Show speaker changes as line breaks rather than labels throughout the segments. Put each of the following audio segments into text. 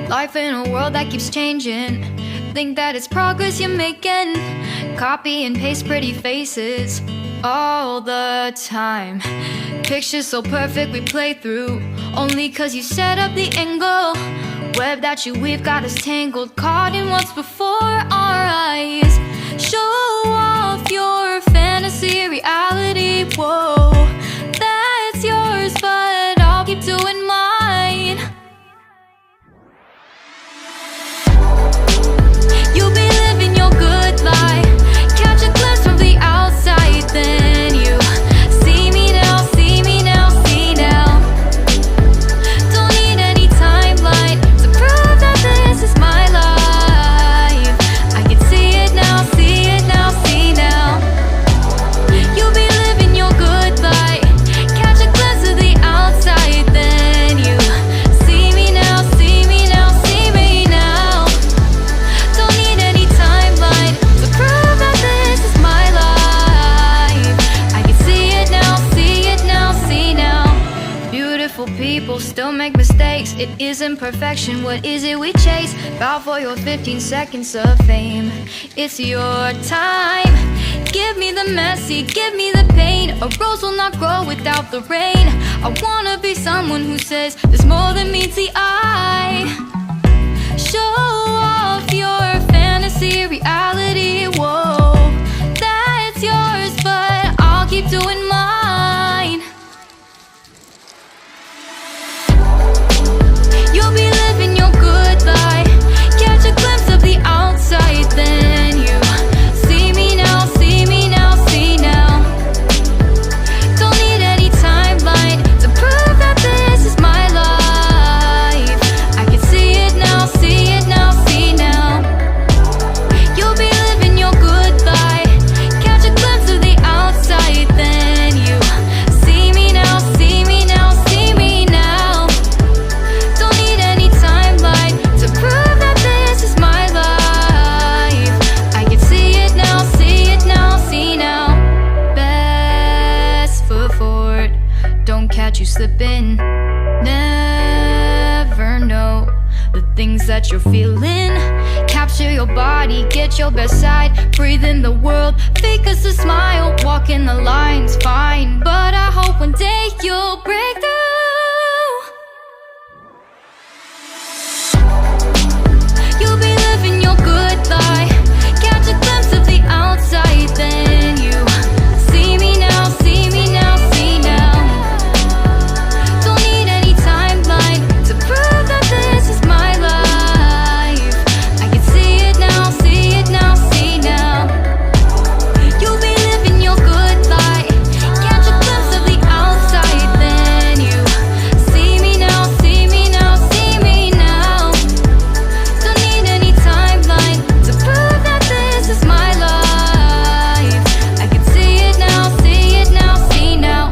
Life in a world that keeps changing. Think that it's progress you're making. Copy and paste pretty faces all the time. Pictures so perfect we play through, only cause you set up the angle. Web that you weave got us tangled, caught in what's before our eyes. Show off your fantasy reality, whoa, that's yours, but I'll keep doing mine. You'll be living your good life, catch a glimpse from the outside, then you see me now, see me now, see now. Don't need any timeline to prove that this is my life. I can see it now, see it now, see now. You'll be living your good life, catch a glimpse of the outside, then you see me now, see me now, see me now. Don't need any timeline to prove that this is my life. I can see it now, see it now, see now. Beautiful people still make mistakes. It isn't perfection, what is it we chase? Bow for your 15 seconds of fame. It's your time. Give me the messy, give me the pain. A rose will not grow without the rain. I wanna be someone who says there's more than meets the eye. Show off your fantasy reality, whoa, that's yours, but I'll keep doing mine. You'll be living your good life, catch a glimpse of the outside, then you see me now, see me now, see now. Don't need any timeline to prove that this is my life. I can see it now, see it now, see now. You'll be living your good life, catch a glimpse of the outside, then you see me now, see me now, see me now. Don't need any timeline to prove that this is my life. I can see it now, see it now, see now. Best foot forward, don't catch you slipping. Never know the things that you're feeling. Capture your body, get your best side. Breathe in the world, fake us a smile. Walking the lines, fine, but I hope one day you'll break through. You'll be living your good life, catch a glimpse of the outside, then you see me now, see me now, see now. Don't need any timeline to prove that this is my life. I can see it now, see it now, see now. You'll be living your good life, catch a glimpse of the outside, then you see me now, see me now, see me now. Don't need any timeline to prove that this is my life. I can see it now, see it now, see now.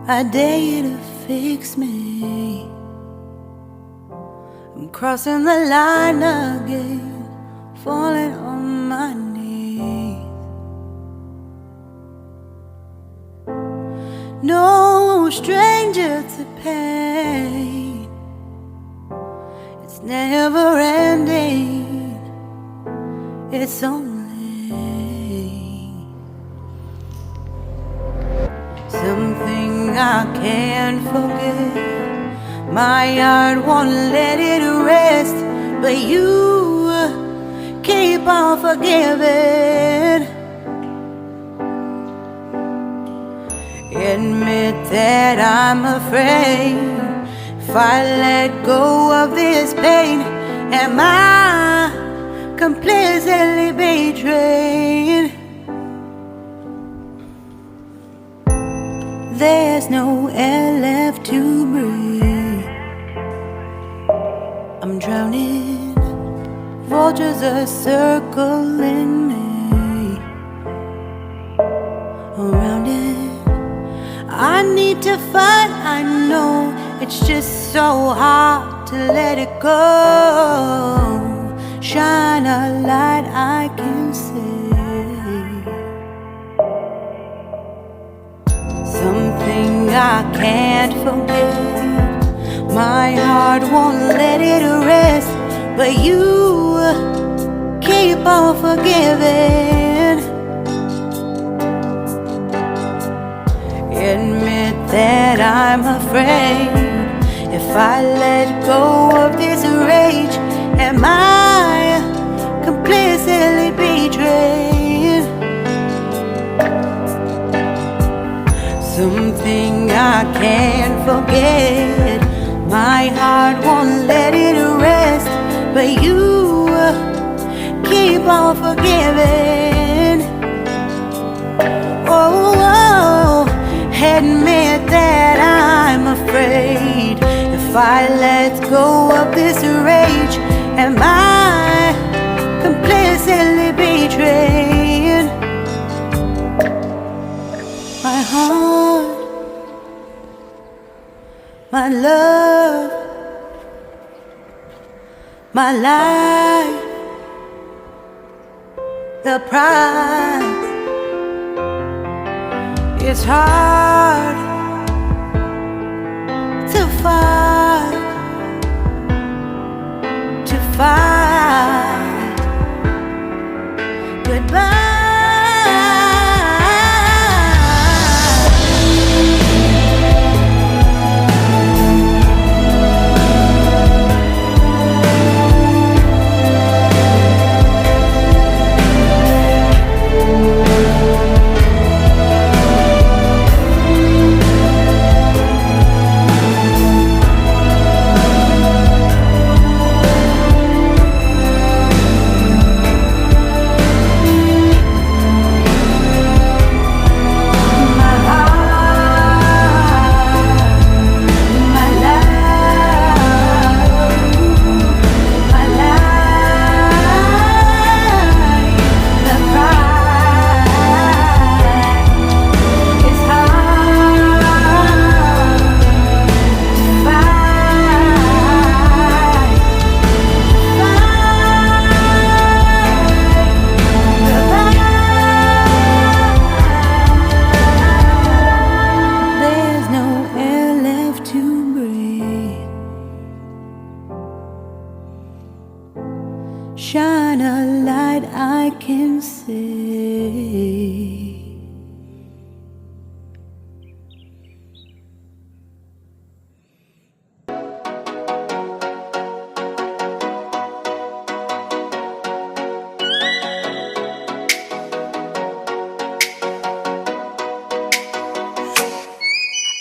I dare you to fix me. I'm crossing the line again, falling on my knees. No stranger to pain, it's never ending, it's only something I can't forget. My heart won't let it rest, but you keep on forgiving. Admit that I'm afraid if I let go of this pain, am I completely betrayed? There's no air left to breathe. I'm drowning, vultures are circling me around it. I need to fight, I know it's just so hard to let it go. Shine a light I can see. I can't forget. My heart won't let it rest, but you keep on forgiving. Admit that I'm afraid if I let go of this rage, am I completely betrayed? Something I can't forget. My heart won't let it rest, but you keep on forgiving. Oh, admit that I'm afraid if I let go of this rage, am I completely betrayed? My heart, my love, my life, the price. It's hard to fight goodbye. Shine a light I can see.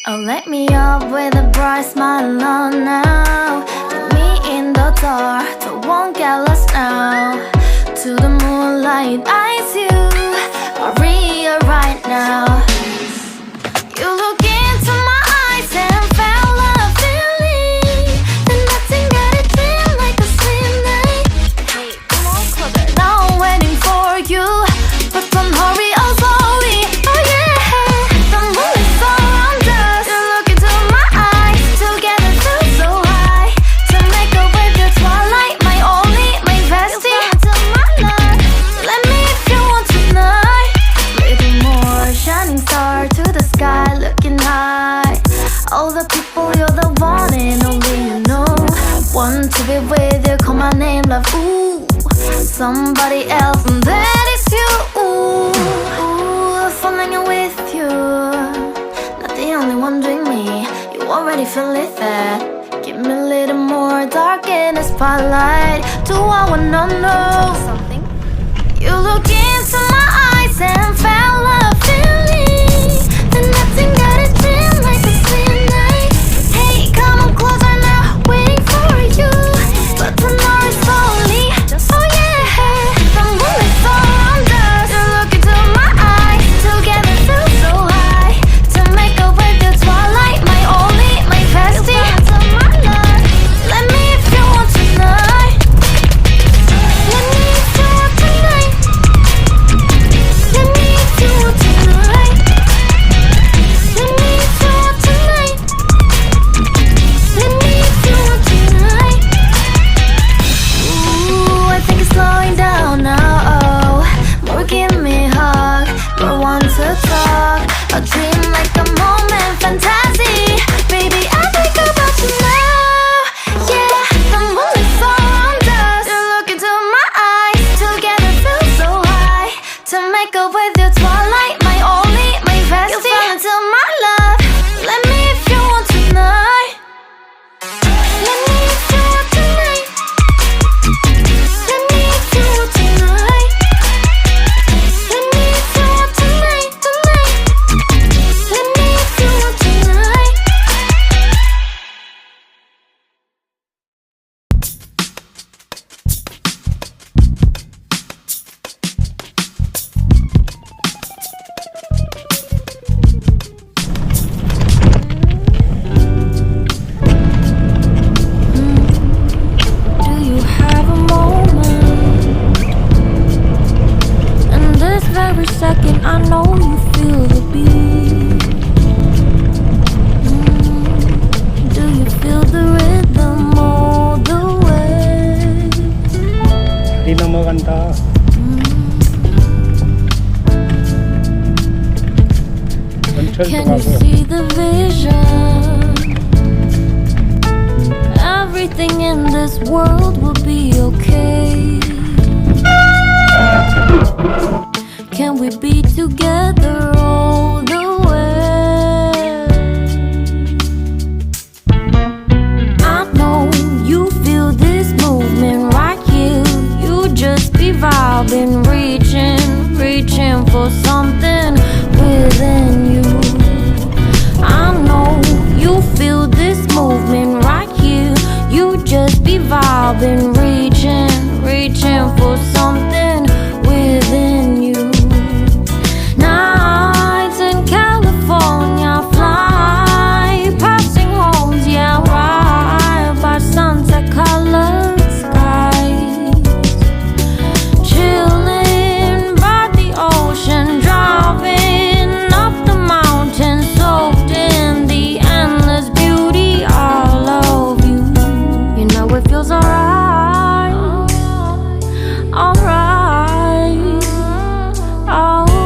Oh, let me up with a bright smile on now. Put me in the dark, so won't get lost now. To the moonlight, eyes you are real right now. You look into my eyes and felt a feeling that nothing got it feel like a slim night. Hey, come on closer. Now I'm waiting for you, but don't hurry, oh slowly. Oh yeah, the moon is around us. You look into my eyes, together feel so high. To make up with the twilight, my only, my bestie. Let me if you want tonight. Little more shining star to the sky, looking high. All the people, you're the one and only you know. Want to be with you, call my name, love, ooh. Somebody else, and that is you, ooh. Ooh, falling in with you. Not the only one doing me, you already feel it there. Give me a little more dark in the spotlight. Do I wanna know something? You look into my eyes and felt a feeling that nothing got it feel like a slim night. Hey, come on closer now, waiting for you, but tomorrow is only. Oh yeah, the moon is around us. You look into my eyes, together feel so high. To make up with the twilight, my only, my bestie. Let me if you want tonight. Let me if you want tonight. Let me if you want tonight. Can you see the vision? Everything in this world will be okay. Can we be together all the way? I know you feel this movement right here. You just be vibing, reaching for something within you. I know you feel this movement right here. You just be vibing, reaching for something within you. Nights in California, fly passing homes, yeah, right by sunset colored skies. Chilling by the ocean, driving up the mountain, soaked in the endless beauty all of you. You know it feels alright, alright, alright.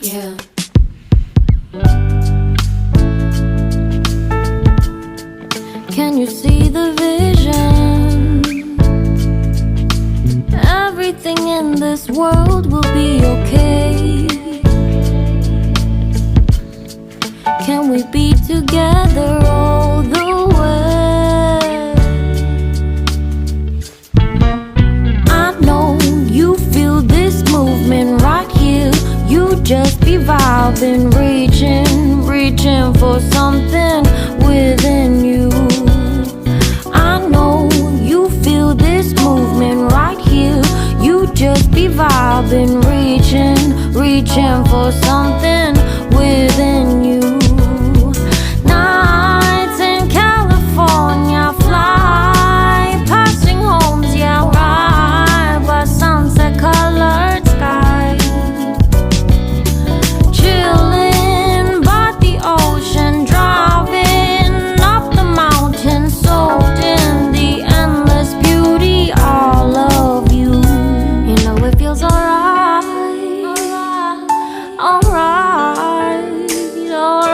Yeah. Can you see the vision? Everything in this world will be okay. Can we be together all the way? I know you feel this movement right here. You just be vibing, reaching for something within you. I know you feel this movement right here. You just be vibing, reaching for something within you. Nights in California, fly passing homes, yeah, right by sunset colored skies. Chilling by the ocean, driving up the mountain, soaked in the endless beauty all of you. You know it feels alright, alright, alright.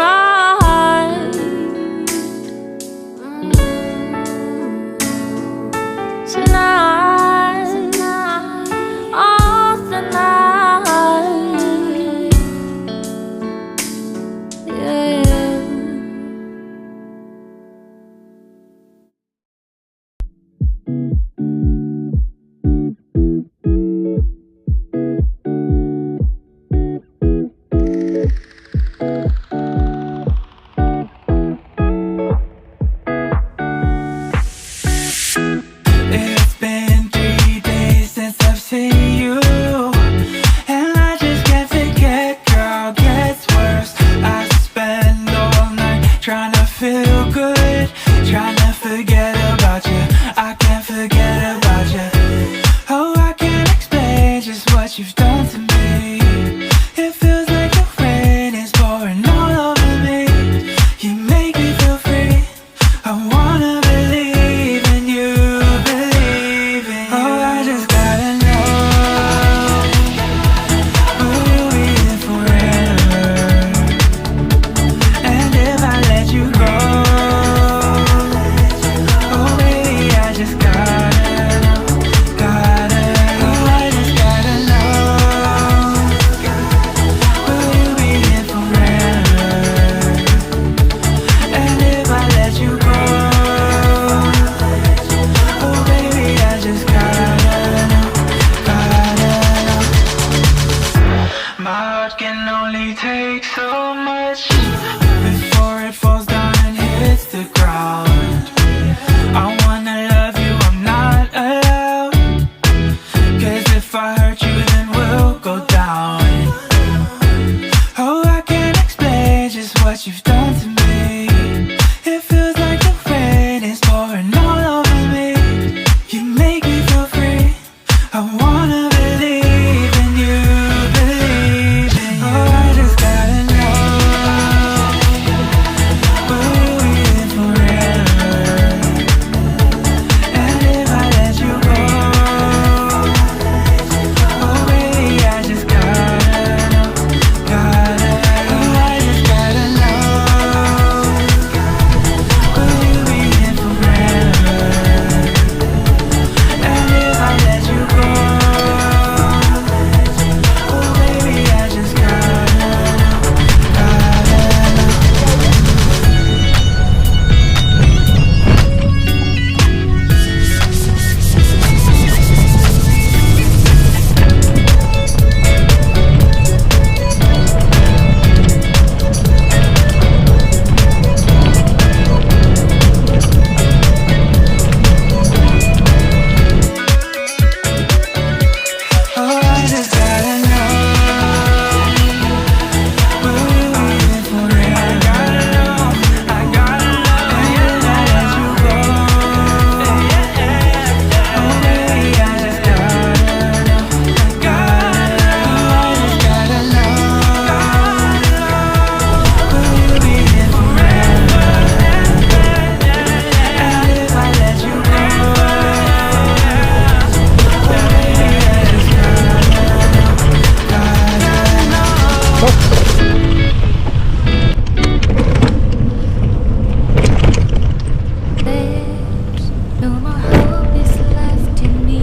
more hope is left in me.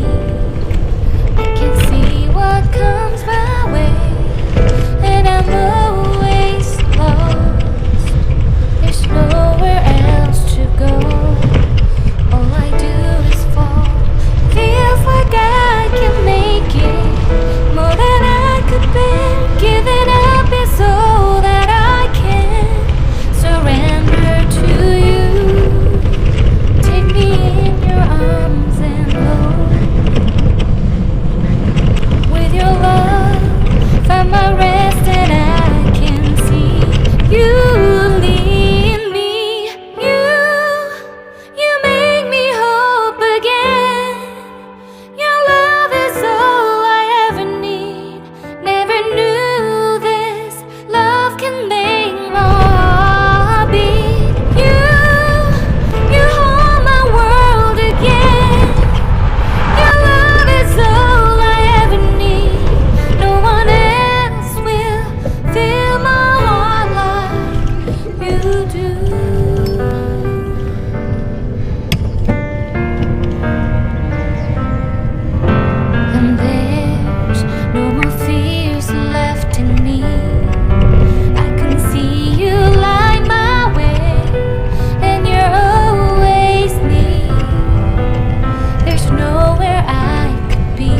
I can see what comes my way, and I'm always lost. There's nowhere else to go. All I do is fall. Feels like I can make it more than I could bear. Giving up is all that I can surrender to you. Take me in your arms and hold me. With your love, find my rest and I can see you lead me. You make me hope again. Your love is all I ever need. Never knew this love can make my heart beat. You hold my world again. Your love is all I ever need. No one else will fill my heart like you do. And there's no more fears left in me. I can see you light my way, and you're always near. There's nowhere I could be.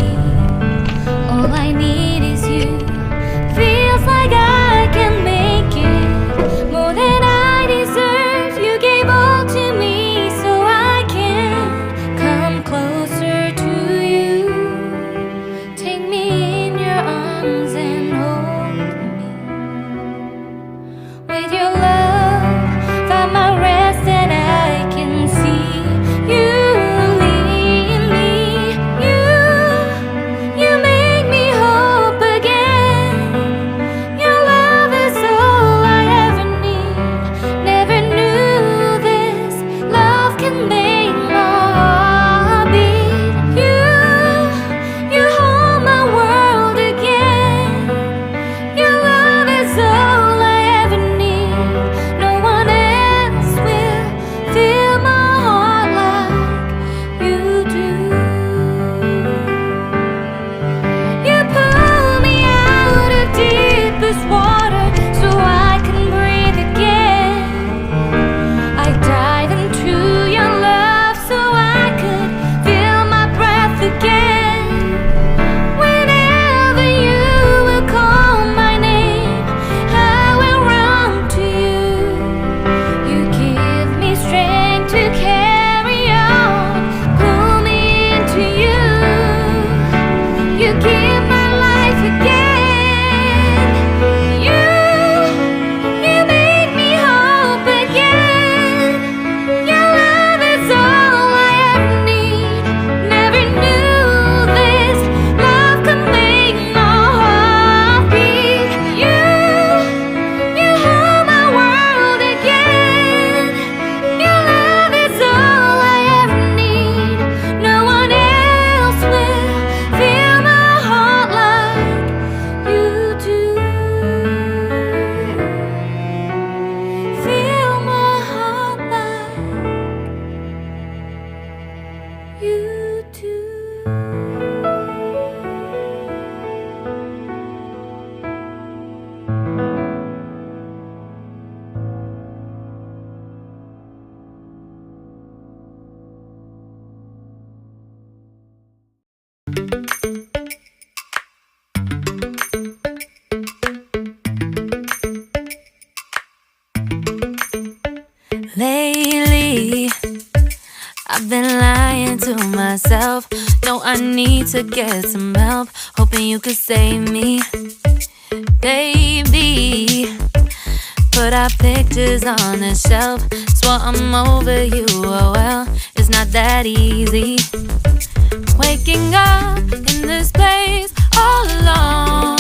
All I need is you. Feels like I can make it more than I deserve. You gave all to me so I can come closer to you. Take me in your arms and hold me. With your love, find my rest and I can see you lead me. You make me hope again. Your love is all I ever need. Never knew this love can make my heart beat. You hold my world again. Your love is all I ever need. No one else will fill my heart like you do. You pull me out of deepest water so I can breathe again. I dive into your love so I could feel my breath again. Whenever you will call my name, I will run to you. You give me strength to carry on. Pull me into you. You give my life again. You make me hope again. Your love is all I ever need. Never knew this love could make my heart beat. You hold my world again. Your love is all I ever need. No one else will fill my heart like you do. Fill my heart like you do. Lately, I've been lying to myself. No, I need to get some help. Hoping you could save me, baby. Put our pictures on the shelf. Swore I'm over you, oh well, it's not that easy. Waking up in this place all alone.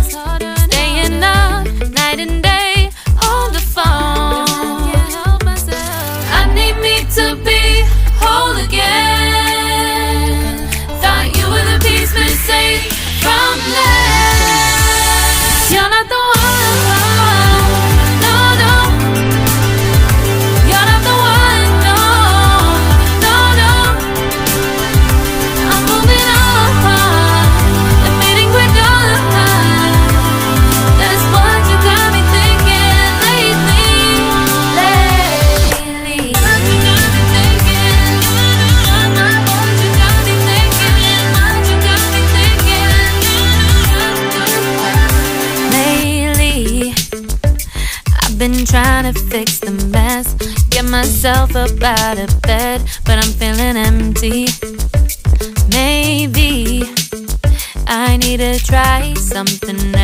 Staying up night and day on the phone. I need me to be whole again. Thought you were the piece missing from left. You're not the one, no, no. You're not the one, no, no, no. trying to fix the mess, get myself up out of bed, but I'm feeling empty. Maybe I need to try something else.